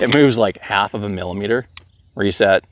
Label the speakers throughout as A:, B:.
A: It moves like 1/2 millimeter. Reset.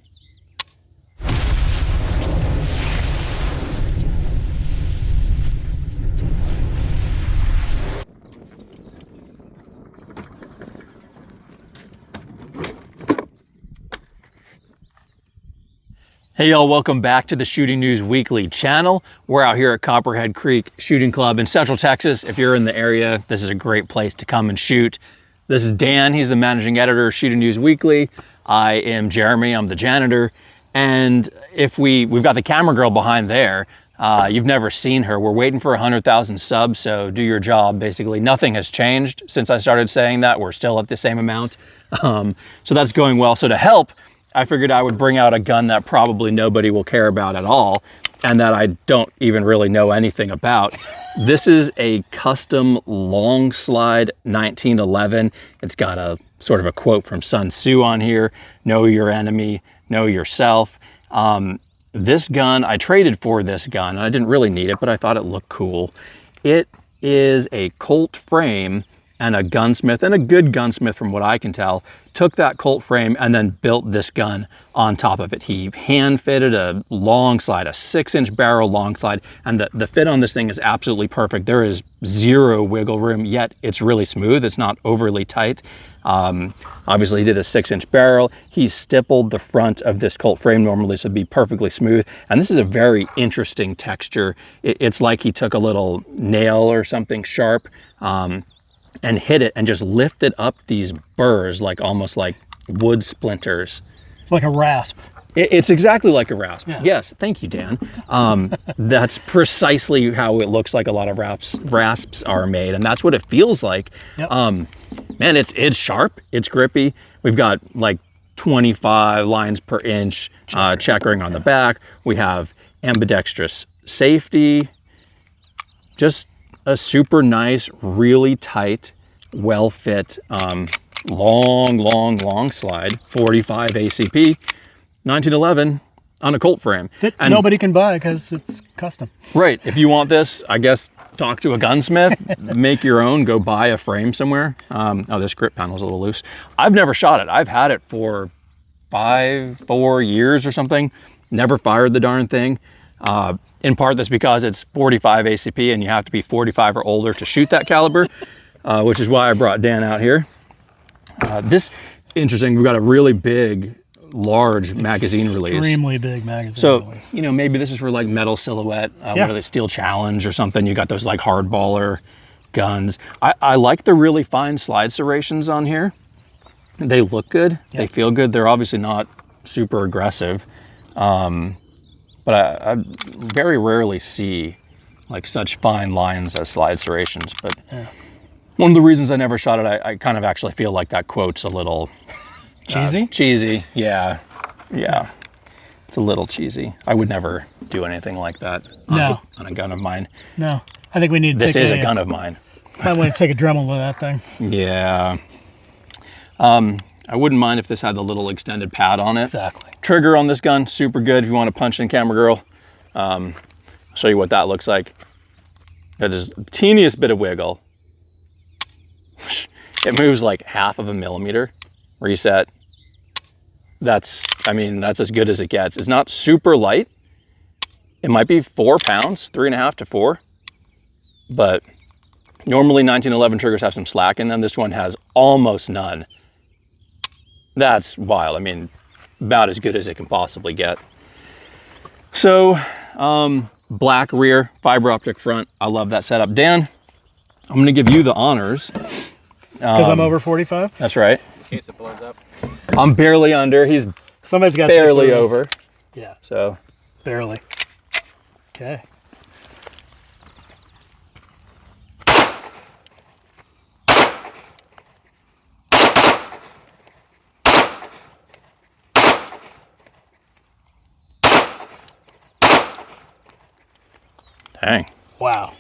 A: Hey y'all, welcome back to the Shooting News Weekly channel. We're out here at Copperhead Creek Shooting Club in Central Texas. If you're in the area, this is a great place to come and shoot. This is Dan, he's the managing editor of Shooting News Weekly. I am Jeremy, I'm the janitor. And if we've got the camera girl behind there. You've never seen her. We're waiting for 100,000 subs, so do your job. Basically, nothing has changed since I started saying that. We're still at the same amount. So that's going well. So to help, I figured I would bring out a gun that probably nobody will care about at all and that I don't even really know anything about. This is a custom long slide 1911. It's got a sort of a quote from Sun Tzu on here. Know your enemy, know yourself. This gun, I traded for this gun. I didn't really need it, but I thought it looked cool. It is a Colt frame and a Gunsmith, and a good Gunsmith from what I can tell, took that Colt frame and then built this gun on top of it. He hand fitted a long slide, a 6-inch barrel long slide, and the fit on this thing is absolutely perfect. There is zero wiggle room, yet it's really smooth. It's not overly tight. Obviously he did a 6-inch barrel. He stippled the front of this Colt frame normally, so it'd be perfectly smooth. And this is a very interesting texture. It's like he took a little nail or something sharp, and hit it and just lifted up these burrs, like almost like wood splinters.
B: Like a rasp.
A: It's exactly like a rasp.
B: Yeah.
A: Yes, thank you, Dan. That's precisely how it looks like a lot of rasps are made, and that's what it feels like.
B: Yep.
A: Man, it's sharp, it's grippy. We've got like 25 lines per inch checkering on the back. We have ambidextrous safety. Just a super nice, really tight, well-fit, long slide, 45 ACP, 1911 on a Colt frame.
B: That nobody can buy because it's custom.
A: Right. If you want this, I guess talk to a gunsmith, make your own, go buy a frame somewhere. Oh, this grip panel's a little loose. I've never shot it. I've had it for 4 years or something. Never fired the darn thing. In part, that's because it's 45 ACP and you have to be 45 or older to shoot that caliber, which is why I brought Dan out here. Interesting, we've got a really big, large magazine release.
B: Extremely big magazine release.
A: So, you know, maybe this is for like Metal Silhouette, what are they, Steel Challenge or something. You got those like hardballer guns. I like the really fine slide serrations on here. They look good, they feel good. They're obviously not super aggressive. But I very rarely see like such fine lines as slide serrations. But one of the reasons I never shot it, I kind of actually feel like that quote's a little
B: cheesy.
A: Cheesy, yeah. It's a little cheesy. I would never do anything like that on a gun of mine.
B: No, I think we need to
A: This is a gun of mine.
B: I want to take a Dremel to that thing.
A: Yeah. I wouldn't mind if this had the little extended pad on it.
B: Exactly.
A: Trigger on this gun, super good if you want to punch in camera girl. I'll show you what that looks like. That is the teeniest bit of wiggle. It moves like 1/2 millimeter. Reset. That's as good as it gets. It's not super light. It might be 4 pounds, 3.5 to 4. But normally 1911 triggers have some slack in them. This one has almost none. That's wild. I mean, about as good as it can possibly get. So, black rear, fiber optic front. I love that setup. Dan, I'm going to give you the honors.
B: Because I'm over 45?
A: That's right.
C: In case it blows up.
A: I'm barely under. He's
B: Somebody's got
A: barely over.
B: Yeah.
A: So,
B: barely. Okay.
A: dang.
B: Wow.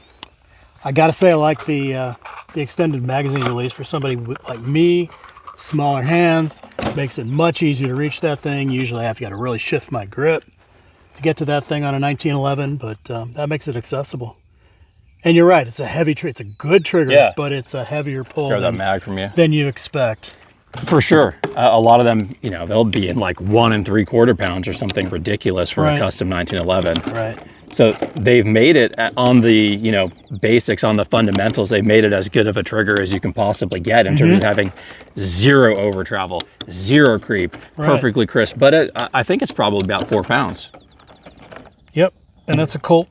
B: I gotta say, I like the extended magazine release for somebody like me, smaller hands. Makes it much easier to reach that thing. Usually I've got to really shift my grip to get to that thing on a 1911, but that makes it accessible. And you're right, it's a heavy trigger. It's a good trigger, but it's a heavier pull
A: Grab that mag from you.
B: than you expect.
A: For sure. A lot of them, you know, they'll be in like 1 3/4 pounds or something ridiculous for a custom 1911.
B: Right.
A: So they've made it on the, you know, basics, on the fundamentals. They've made it as good of a trigger as you can possibly get in terms of having 0 over travel, 0 creep, perfectly crisp. But I think it's probably about 4 pounds.
B: Yep. And that's a Colt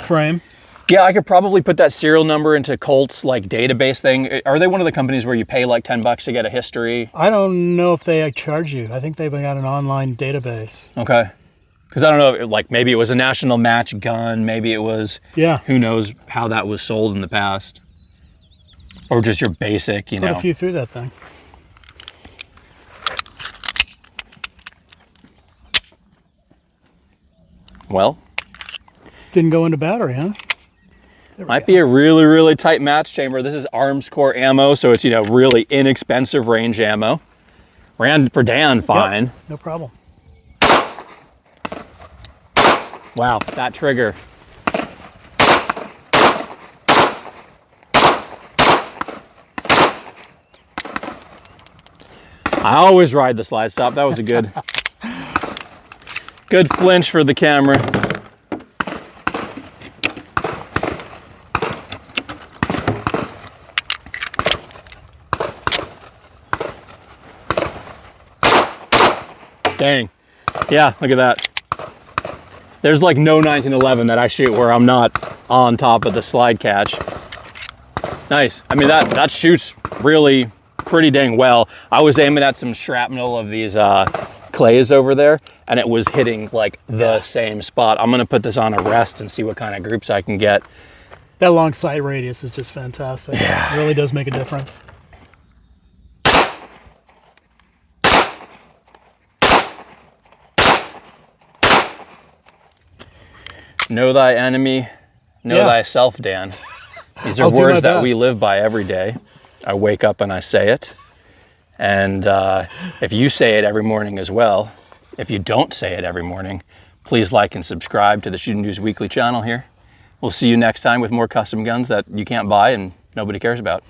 B: frame.
A: Yeah, I could probably put that serial number into Colt's like database thing. Are they one of the companies where you pay like $10 to get a history?
B: I don't know if they charge you. I think they've got an online database.
A: Okay. Because I don't know, like maybe it was a national match gun, maybe it was, who knows how that was sold in the past. Or just your basic, you know.
B: Put a few through that thing.
A: Well.
B: Didn't go into battery, huh?
A: Might be a really, really tight match chamber. This is Arms Corps ammo, so it's, you know, really inexpensive range ammo. Ran for Dan fine.
B: Yep, no problem.
A: Wow, that trigger. I always ride the slide stop. That was a good, good flinch for the camera. Dang. Yeah, look at that. There's like no 1911 that I shoot where I'm not on top of the slide catch. Nice. I mean, that shoots really pretty dang well. I was aiming at some shrapnel of these clays over there, and it was hitting like the same spot. I'm gonna put this on a rest and see what kind of groups I can get.
B: That long sight radius is just fantastic. Yeah. It really does make a difference.
A: Know thy enemy, know thyself, Dan. These are words that we live by every day. I wake up and I say it. And if you say it every morning as well, if you don't say it every morning, please like and subscribe to the Shooting News Weekly channel here. We'll see you next time with more custom guns that you can't buy and nobody cares about.